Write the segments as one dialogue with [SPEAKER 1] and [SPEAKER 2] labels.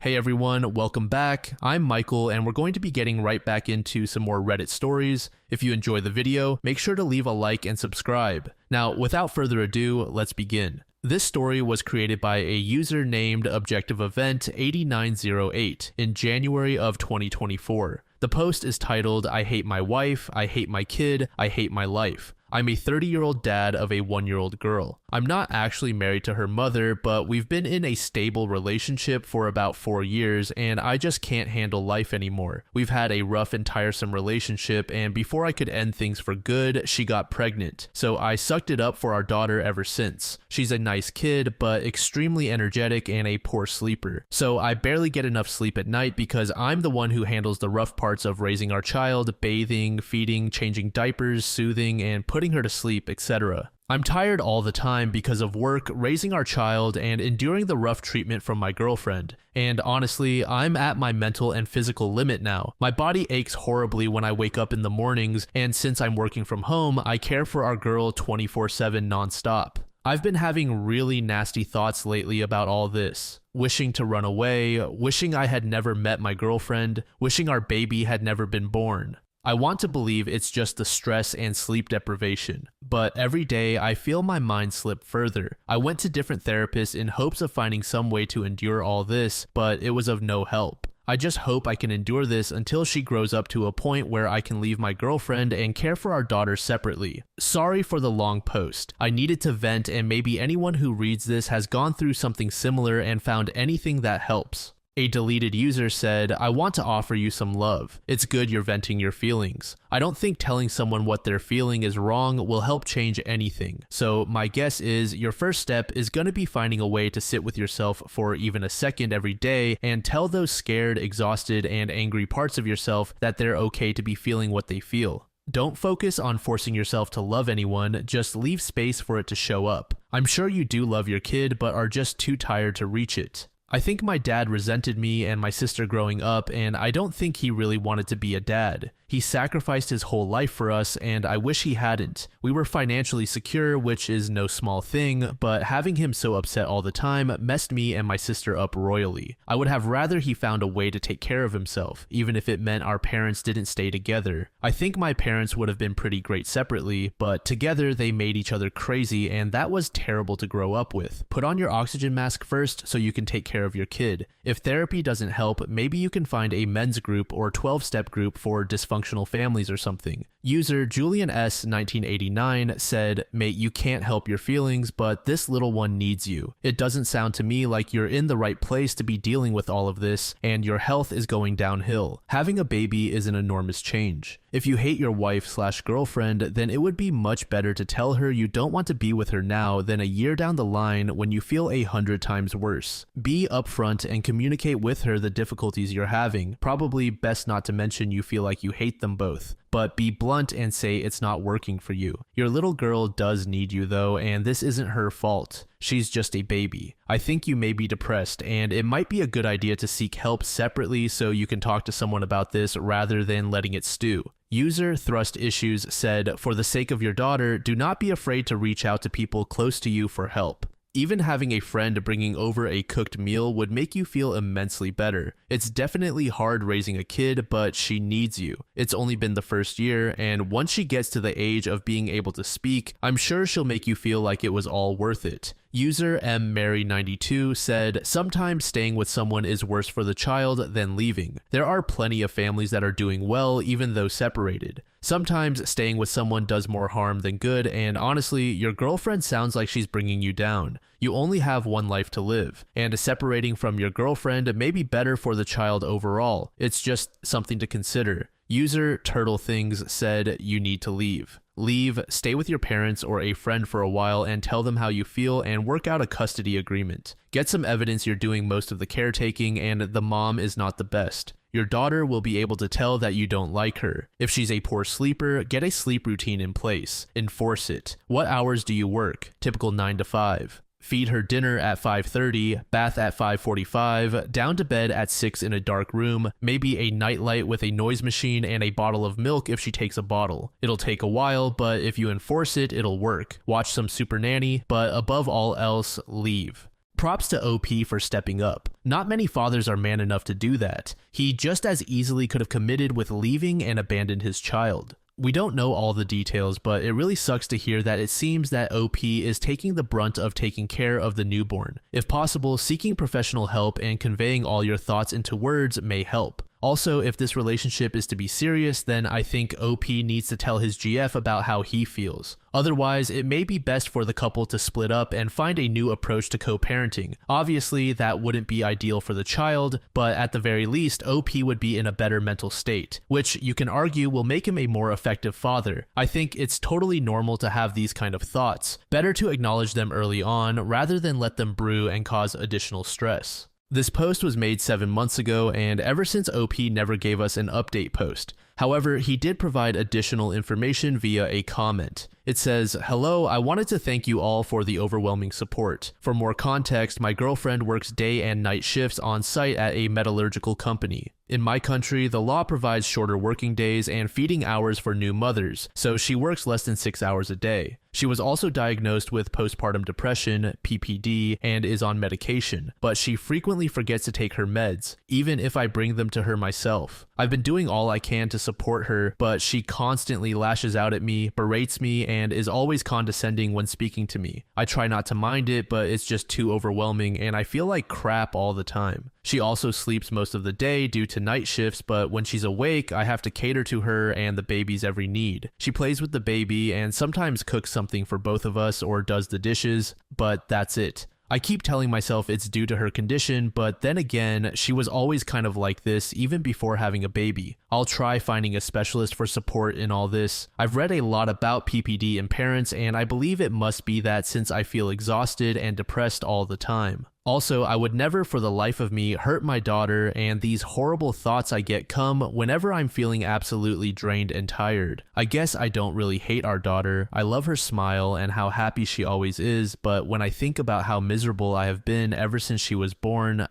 [SPEAKER 1] Hey everyone, welcome back. I'm Michael and we're going to be getting right back into some more Reddit stories. If you enjoy the video, make sure to leave a like and subscribe. Now, without further ado, let's begin. This story was created by a user named Objective Event 8908 in January of 2024. The post is titled, "I hate my wife, I hate my kid, I hate my life. I'm a 30-year-old dad of a 1-year-old girl. I'm not actually married to her mother, but we've been in a stable relationship for about 4 years, and I just can't handle life anymore. We've had a rough and tiresome relationship, and before I could end things for good, she got pregnant. So I sucked it up for our daughter ever since. She's a nice kid, but extremely energetic and a poor sleeper. So I barely get enough sleep at night because I'm the one who handles the rough parts of raising our child, bathing, feeding, changing diapers, soothing, and putting her to sleep, etc. I'm tired all the time because of work, raising our child, and enduring the rough treatment from my girlfriend. And honestly, I'm at my mental and physical limit now. My body aches horribly when I wake up in the mornings, and since I'm working from home, I care for our girl 24/7 nonstop. I've been having really nasty thoughts lately about all this. Wishing to run away, wishing I had never met my girlfriend, wishing our baby had never been born. I want to believe it's just the stress and sleep deprivation, but every day I feel my mind slip further. I went to different therapists in hopes of finding some way to endure all this, but it was of no help. I just hope I can endure this until she grows up to a point where I can leave my girlfriend and care for our daughter separately. Sorry for the long post. I needed to vent, and maybe anyone who reads this has gone through something similar and found anything that helps." A deleted user said, "I want to offer you some love. It's good you're venting your feelings. I don't think telling someone what they're feeling is wrong will help change anything. So my guess is your first step is going to be finding a way to sit with yourself for even a second every day and tell those scared, exhausted, and angry parts of yourself that they're okay to be feeling what they feel. Don't focus on forcing yourself to love anyone, just leave space for it to show up. I'm sure you do love your kid, but are just too tired to reach it. I think my dad resented me and my sister growing up, and I don't think he really wanted to be a dad. He sacrificed his whole life for us, and I wish he hadn't. We were financially secure, which is no small thing, but having him so upset all the time messed me and my sister up royally. I would have rather he found a way to take care of himself, even if it meant our parents didn't stay together. I think my parents would have been pretty great separately, but together they made each other crazy, and that was terrible to grow up with. Put on your oxygen mask first so you can take care of your kid. If therapy doesn't help, maybe you can find a men's group or 12-step group for dysfunctional families or something." User Julian S. 1989 said, "Mate, you can't help your feelings, but this little one needs you. It doesn't sound to me like you're in the right place to be dealing with all of this, and your health is going downhill. Having a baby is an enormous change. If you hate your wife/girlfriend, then it would be much better to tell her you don't want to be with her now than a year down the line when you feel 100 times worse. Be upfront and communicate with her the difficulties you're having. Probably best not to mention you feel like you hate them both. But be blunt and say it's not working for you. Your little girl does need you though, and this isn't her fault. She's just a baby. I think you may be depressed, and it might be a good idea to seek help separately so you can talk to someone about this rather than letting it stew." User Thrust Issues said, "For the sake of your daughter, do not be afraid to reach out to people close to you for help. Even having a friend bringing over a cooked meal would make you feel immensely better. It's definitely hard raising a kid, but she needs you. It's only been the first year, and once she gets to the age of being able to speak, I'm sure she'll make you feel like it was all worth it." User mmary92 said, "Sometimes staying with someone is worse for the child than leaving. There are plenty of families that are doing well even though separated. Sometimes staying with someone does more harm than good, and honestly, your girlfriend sounds like she's bringing you down. You only have one life to live, and separating from your girlfriend may be better for the child overall. It's just something to consider." User Turtle Things said, "You need to leave. Leave, stay with your parents or a friend for a while and tell them how you feel and work out a custody agreement. Get some evidence you're doing most of the caretaking and the mom is not the best. Your daughter will be able to tell that you don't like her. If she's a poor sleeper, get a sleep routine in place. Enforce it. What hours do you work? Typical 9 to 5. Feed her dinner at 5:30, bath at 5:45, down to bed at 6 in a dark room, maybe a nightlight with a noise machine and a bottle of milk if she takes a bottle. It'll take a while, but if you enforce it, it'll work. Watch some Super Nanny, but above all else, leave." Props to OP for stepping up. Not many fathers are man enough to do that. He just as easily could have committed with leaving and abandoned his child. We don't know all the details, but it really sucks to hear that it seems that OP is taking the brunt of taking care of the newborn. If possible, seeking professional help and conveying all your thoughts into words may help. Also, if this relationship is to be serious, then I think OP needs to tell his GF about how he feels. Otherwise, it may be best for the couple to split up and find a new approach to co-parenting. Obviously, that wouldn't be ideal for the child, but at the very least, OP would be in a better mental state, which you can argue will make him a more effective father. I think it's totally normal to have these kind of thoughts. Better to acknowledge them early on rather than let them brew and cause additional stress. This post was made 7 months ago, and ever since OP never gave us an update post. However, he did provide additional information via a comment. It says, "Hello, I wanted to thank you all for the overwhelming support. For more context, my girlfriend works day and night shifts on site at a metallurgical company. In my country, the law provides shorter working days and feeding hours for new mothers, so she works less than 6 hours a day. She was also diagnosed with postpartum depression, PPD, and is on medication, but she frequently forgets to take her meds, even if I bring them to her myself. I've been doing all I can to support her, but she constantly lashes out at me, berates me, and is always condescending when speaking to me. I try not to mind it, but it's just too overwhelming, and I feel like crap all the time. She also sleeps most of the day due to night shifts, but when she's awake, I have to cater to her and the baby's every need. She plays with the baby and sometimes cooks something for both of us or does the dishes, but that's it. I keep telling myself it's due to her condition, but then again, she was always kind of like this even before having a baby. I'll try finding a specialist for support in all this. I've read a lot about PPD in parents, and I believe it must be that since I feel exhausted and depressed all the time. Also, I would never for the life of me hurt my daughter, and these horrible thoughts I get come whenever I'm feeling absolutely drained and tired. I guess I don't really hate our daughter. I love her smile and how happy she always is, but when I think about how miserable I have been ever since she was born,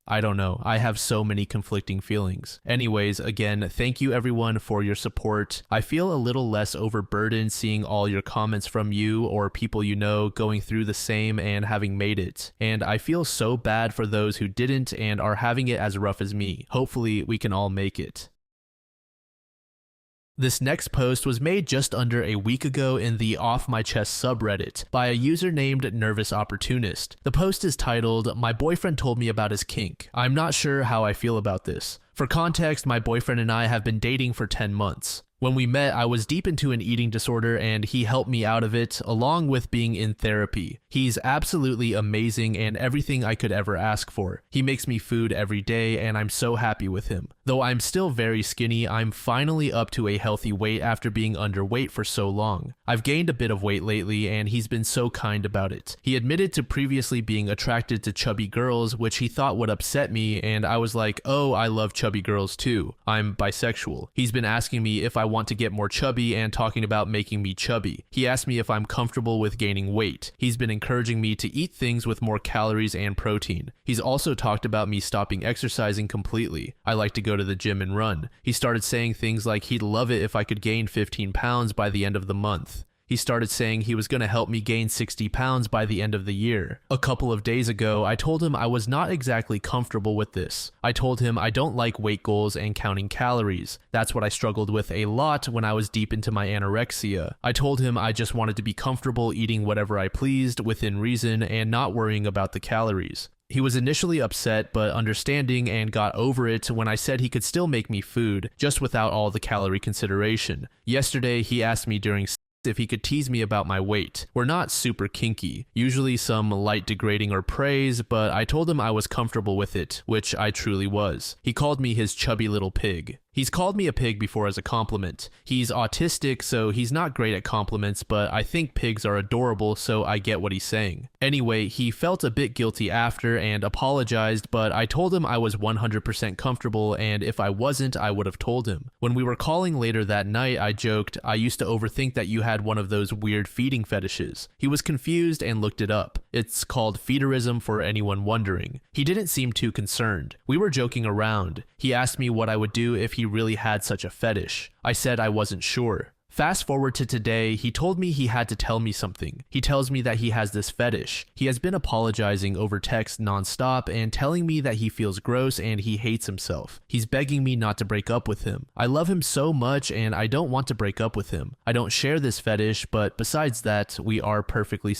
[SPEAKER 1] I don't know. I have so many conflicting feelings. Anyways, again, thank you everyone for your support. I feel a little less overburdened seeing all your comments from you or people you know going through the same and having made it. And I feel so bad for those who didn't and are having it as rough as me. Hopefully, we can all make it. This next post was made just under a week ago in the Off My Chest subreddit by a user named Nervous Opportunist. The post is titled, "My boyfriend told me about his kink. I'm not sure how I feel about this. For context, my boyfriend and I have been dating for 10 months. When we met, I was deep into an eating disorder and he helped me out of it, along with being in therapy. He's absolutely amazing and everything I could ever ask for. He makes me food every day and I'm so happy with him. Though I'm still very skinny, I'm finally up to a healthy weight after being underweight for so long. I've gained a bit of weight lately and he's been so kind about it. He admitted to previously being attracted to chubby girls, which he thought would upset me, and I was like, oh, I love chubby girls too. I'm bisexual. He's been asking me if I want to get more chubby and talking about making me chubby. He asked me if I'm comfortable with gaining weight. He's been encouraging me to eat things with more calories and protein. He's also talked about me stopping exercising completely. I like to go to the gym and run. He started saying things like he'd love it if I could gain 15 pounds by the end of the month. He started saying he was going to help me gain 60 pounds by the end of the year. A couple of days ago, I told him I was not exactly comfortable with this. I told him I don't like weight goals and counting calories. That's what I struggled with a lot when I was deep into my anorexia. I told him I just wanted to be comfortable eating whatever I pleased within reason and not worrying about the calories. He was initially upset but understanding and got over it when I said he could still make me food, just without all the calorie consideration. Yesterday, he asked me during if he could tease me about my weight. We're not super kinky, usually some light degrading or praise, but I told him I was comfortable with it, which I truly was. He called me his chubby little pig. He's called me a pig before as a compliment. He's autistic, so he's not great at compliments, but I think pigs are adorable, so I get what he's saying. Anyway, he felt a bit guilty after and apologized, but I told him I was 100% comfortable, and if I wasn't, I would have told him. When we were calling later that night, I joked, I used to overthink that you had one of those weird feeding fetishes. He was confused and looked it up. It's called feederism for anyone wondering. He didn't seem too concerned. We were joking around. He asked me what I would do if he really had such a fetish. I said I wasn't sure. Fast forward to today, he told me he had to tell me something. He tells me that he has this fetish. He has been apologizing over text nonstop and telling me that he feels gross and he hates himself. He's begging me not to break up with him. I love him so much and I don't want to break up with him. I don't share this fetish, but besides that, we are perfectly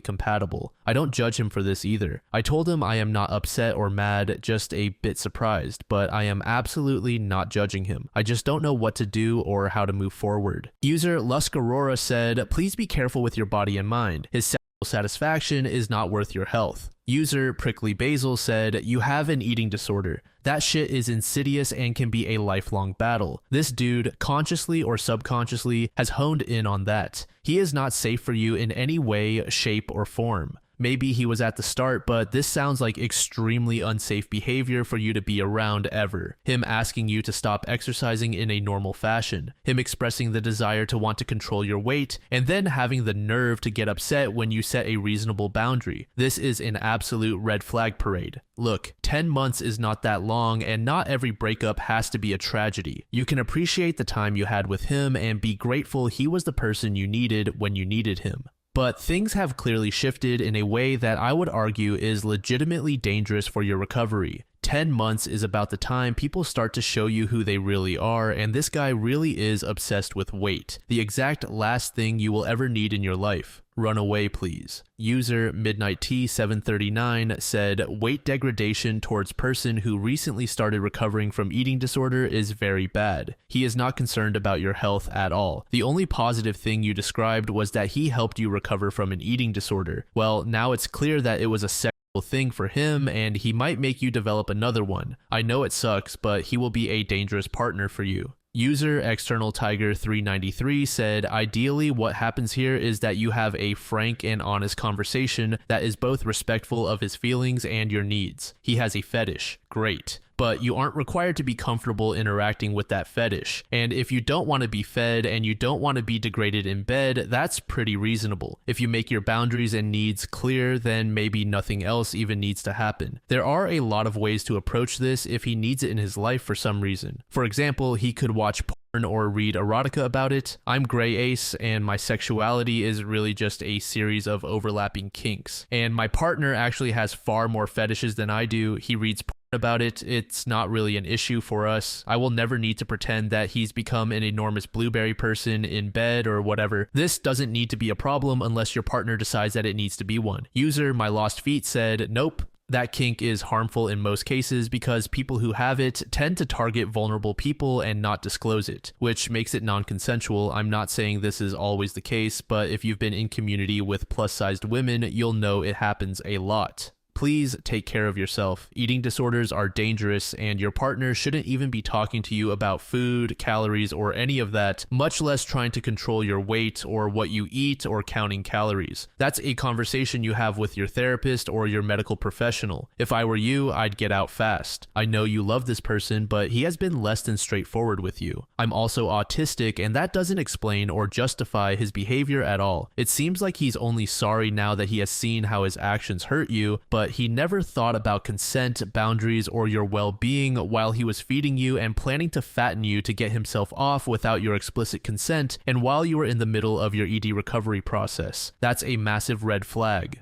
[SPEAKER 1] compatible. I don't judge him for this either. I told him I am not upset or mad, just a bit surprised, but I am absolutely not judging him. I just don't know what to do or how to move forward. User Luscarora said, please be careful with your body and mind. His sexual satisfaction is not worth your health. User Prickly Basil said, you have an eating disorder. That shit is insidious and can be a lifelong battle. This dude, consciously or subconsciously, has honed in on that. He is not safe for you in any way, shape, or form. Maybe he was at the start, but this sounds like extremely unsafe behavior for you to be around ever. Him asking you to stop exercising in a normal fashion. Him expressing the desire to want to control your weight, and then having the nerve to get upset when you set a reasonable boundary. This is an absolute red flag parade. Look, 10 months is not that long, and not every breakup has to be a tragedy. You can appreciate the time you had with him and be grateful he was the person you needed when you needed him. But things have clearly shifted in a way that I would argue is legitimately dangerous for your recovery. 10 months is about the time people start to show you who they really are, and this guy really is obsessed with weight. The exact last thing you will ever need in your life. Run away, please. User Midnight T 739 said, weight degradation towards person who recently started recovering from eating disorder is very bad. He is not concerned about your health at all. The only positive thing you described was that he helped you recover from an eating disorder. Well, now it's clear that it was a sexual thing for him and he might make you develop another one. I know it sucks, but he will be a dangerous partner for you. User External Tiger 393 said, ideally what happens here is that you have a frank and honest conversation that is both respectful of his feelings and your needs. He has a fetish. Great. But you aren't required to be comfortable interacting with that fetish. And if you don't want to be fed and you don't want to be degraded in bed, that's pretty reasonable. If you make your boundaries and needs clear, then maybe nothing else even needs to happen. There are a lot of ways to approach this if he needs it in his life for some reason. For example, he could watch porn or read erotica about it. I'm gray ace and my sexuality is really just a series of overlapping kinks. And my partner actually has far more fetishes than I do. He reads porn about it. It's not really an issue for us. I will never need to pretend that he's become an enormous blueberry person in bed or whatever. This doesn't need to be a problem unless your partner decides that it needs to be one. User My Lost Feet said, nope. That kink is harmful in most cases because people who have it tend to target vulnerable people and not disclose it, which makes it non-consensual. I'm not saying this is always the case, but if you've been in community with plus-sized women, you'll know it happens a lot. Please take care of yourself. Eating disorders are dangerous and your partner shouldn't even be talking to you about food, calories, or any of that, much less trying to control your weight or what you eat or counting calories. That's a conversation you have with your therapist or your medical professional. If I were you, I'd get out fast. I know you love this person, but he has been less than straightforward with you. I'm also autistic and that doesn't explain or justify his behavior at all. It seems like he's only sorry now that he has seen how his actions hurt you, but he never thought about consent, boundaries, or your well-being while he was feeding you and planning to fatten you to get himself off without your explicit consent and while you were in the middle of your ED recovery process. That's a massive red flag.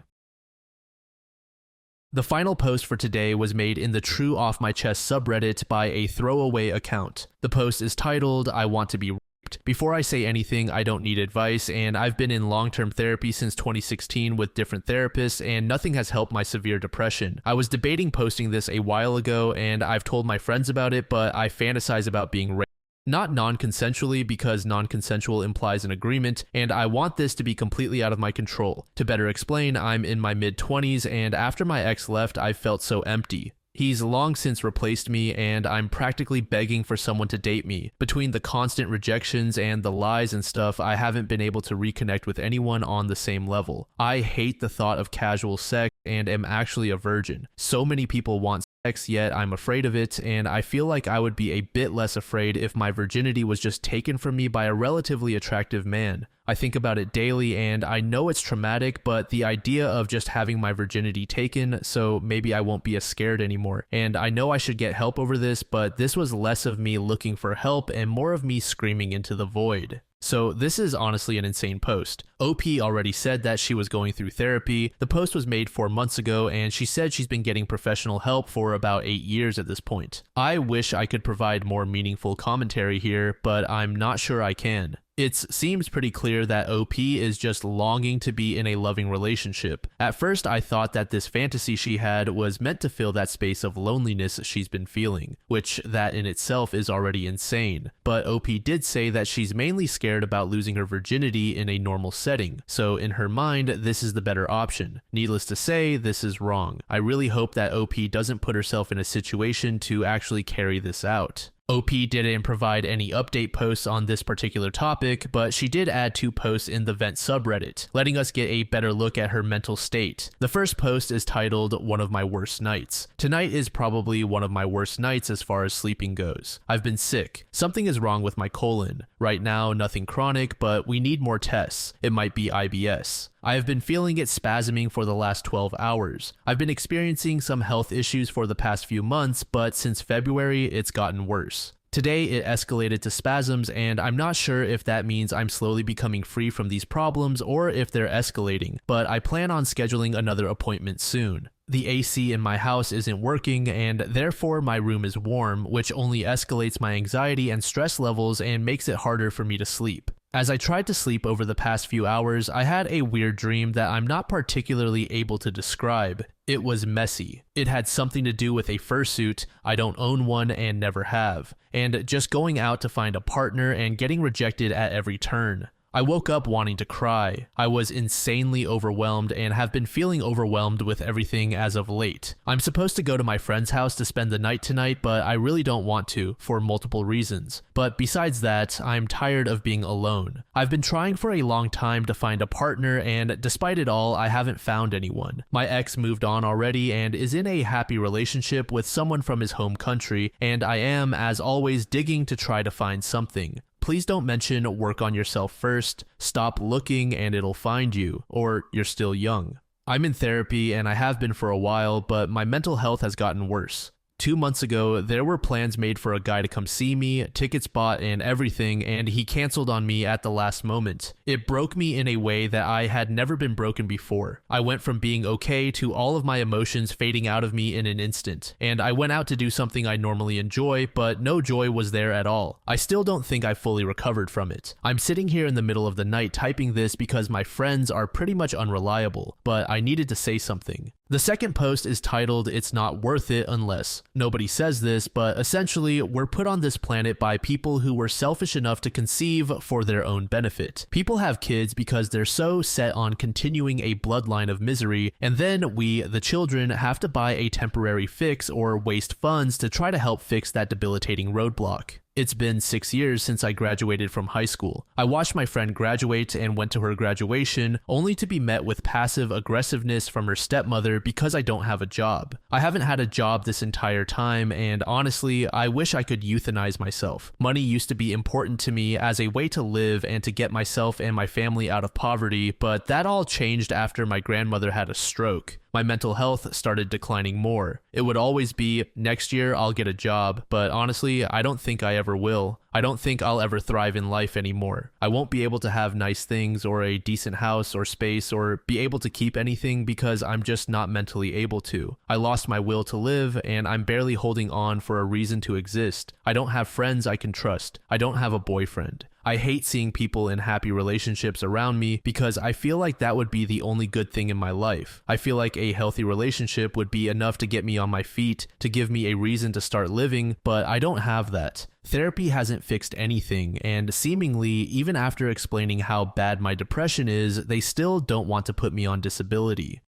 [SPEAKER 1] The final post for today was made in the True Off My Chest subreddit by a throwaway account. The post is titled, I Want to Be. Before I say anything, I don't need advice, and I've been in long-term therapy since 2016 with different therapists, and nothing has helped my severe depression. I was debating posting this a while ago, and I've told my friends about it, but I fantasize about being raped. Not non-consensually because non-consensual implies an agreement, and I want this to be completely out of my control. To better explain, I'm in my mid-20s, and after my ex left, I felt so empty. He's long since replaced me, and I'm practically begging for someone to date me. Between the constant rejections and the lies and stuff, I haven't been able to reconnect with anyone on the same level. I hate the thought of casual sex and am actually a virgin. So many people want sex, yet I'm afraid of it, and I feel like I would be a bit less afraid if my virginity was just taken from me by a relatively attractive man. I think about it daily and I know it's traumatic, but the idea of just having my virginity taken, so maybe I won't be as scared anymore. And I know I should get help over this, but this was less of me looking for help and more of me screaming into the void. So this is honestly an insane post. OP already said that she was going through therapy. The post was made 4 months ago and she said she's been getting professional help for about 8 years at this point. I wish I could provide more meaningful commentary here, but I'm not sure I can. It seems pretty clear that OP is just longing to be in a loving relationship. At first, I thought that this fantasy she had was meant to fill that space of loneliness she's been feeling, which that in itself is already insane. But OP did say that she's mainly scared about losing her virginity in a normal setting, so in her mind, this is the better option. Needless to say, this is wrong. I really hope that OP doesn't put herself in a situation to actually carry this out. OP didn't provide any update posts on this particular topic, but she did add 2 posts in the vent subreddit, letting us get a better look at her mental state. The first post is titled, "One of my worst nights." Tonight is probably one of my worst nights as far as sleeping goes. I've been sick. Something is wrong with my colon. Right now, nothing chronic, but we need more tests. It might be IBS. I have been feeling it spasming for the last 12 hours. I've been experiencing some health issues for the past few months, but since February, it's gotten worse. Today, it escalated to spasms, and I'm not sure if that means I'm slowly becoming free from these problems or if they're escalating, but I plan on scheduling another appointment soon. The AC in my house isn't working, and therefore my room is warm, which only escalates my anxiety and stress levels and makes it harder for me to sleep. As I tried to sleep over the past few hours, I had a weird dream that I'm not particularly able to describe. It was messy. It had something to do with a fursuit. I don't own one and never have. And just going out to find a partner and getting rejected at every turn. I woke up wanting to cry. I was insanely overwhelmed and have been feeling overwhelmed with everything as of late. I'm supposed to go to my friend's house to spend the night tonight, but I really don't want to, for multiple reasons. But besides that, I'm tired of being alone. I've been trying for a long time to find a partner, and despite it all, I haven't found anyone. My ex moved on already and is in a happy relationship with someone from his home country, and I am, as always, digging to try to find something. Please don't mention work on yourself first, stop looking and it'll find you, or you're still young. I'm in therapy and I have been for a while, but my mental health has gotten worse. 2 months ago, there were plans made for a guy to come see me, tickets bought and everything, and he canceled on me at the last moment. It broke me in a way that I had never been broken before. I went from being okay to all of my emotions fading out of me in an instant, and I went out to do something I normally enjoy, but no joy was there at all. I still don't think I fully recovered from it. I'm sitting here in the middle of the night typing this because my friends are pretty much unreliable, but I needed to say something. The second post is titled, "It's Not Worth It Unless." Nobody says this, but essentially, we're put on this planet by people who were selfish enough to conceive for their own benefit. People have kids because they're so set on continuing a bloodline of misery, and then we, the children, have to buy a temporary fix or waste funds to try to help fix that debilitating roadblock. It's been 6 years since I graduated from high school. I watched my friend graduate and went to her graduation, only to be met with passive aggressiveness from her stepmother because I don't have a job. I haven't had a job this entire time, and honestly, I wish I could euthanize myself. Money used to be important to me as a way to live and to get myself and my family out of poverty, but that all changed after my grandmother had a stroke. My mental health started declining more. It would always be, next year I'll get a job, but honestly, I don't think I ever will. I don't think I'll ever thrive in life anymore. I won't be able to have nice things or a decent house or space or be able to keep anything because I'm just not mentally able to. I lost my will to live and I'm barely holding on for a reason to exist. I don't have friends I can trust. I don't have a boyfriend. I hate seeing people in happy relationships around me because I feel like that would be the only good thing in my life. I feel like a healthy relationship would be enough to get me on my feet, to give me a reason to start living, but I don't have that. Therapy hasn't fixed anything, and seemingly, even after explaining how bad my depression is, they still don't want to put me on disability.